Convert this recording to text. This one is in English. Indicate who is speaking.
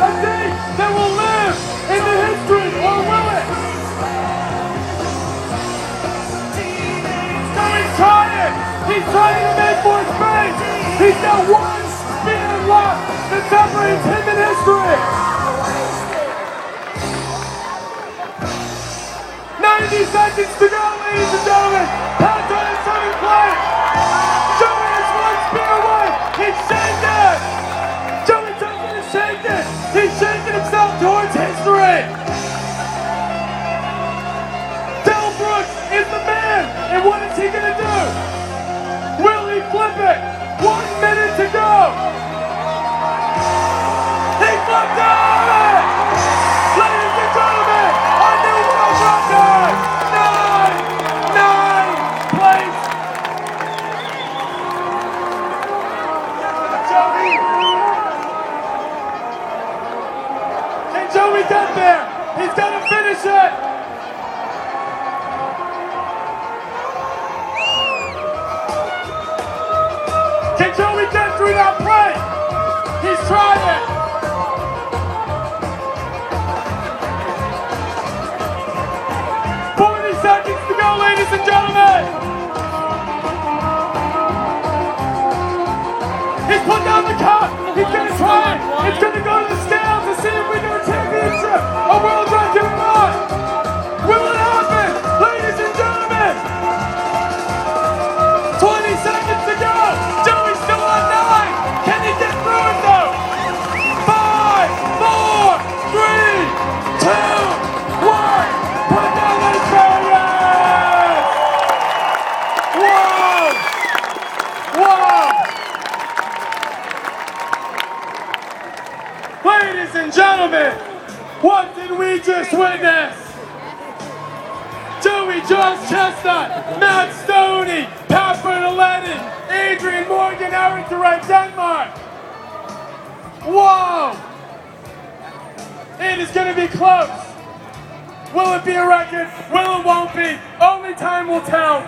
Speaker 1: a date that will live in the history, or will it? So he's trying! He's trying to make more space! He's got one spin left that separates him and history! 90 seconds to go, ladies and gentlemen! Pat's on his seventh plate! Joey is one spin away! He's shaking! Joey Johnson is shaking! He's shaking himself towards history! Del Brooks is the man! And what is he gonna do? Will he flip it? 1 minute to go! He flipped it! Ladies and gentlemen, a new world record! 9 plates! Joey! Can Joey get there? He's gonna finish it! Can Joey get through that plate? He's trying! 40 seconds to go, ladies and gentlemen! He's put down the cup! He's gonna try it! It's gonna go to the scales to see if we get a championship! A world record or not! Will it happen? Ladies and gentlemen! 20 seconds to go! Joey's still on 9! Can he get through it though? 5, 4, 3, 2, 1! Put down the Asparagus! Whoa! Whoa! Ladies and gentlemen, what did we just witness? Joey Jones Chestnut, Matt Stoney, Pat Bertoletti, Adrian Morgan, Eric DeWright, Denmark. Whoa! It is going to be close. Will it be a record? Will it won't be? Only time will tell.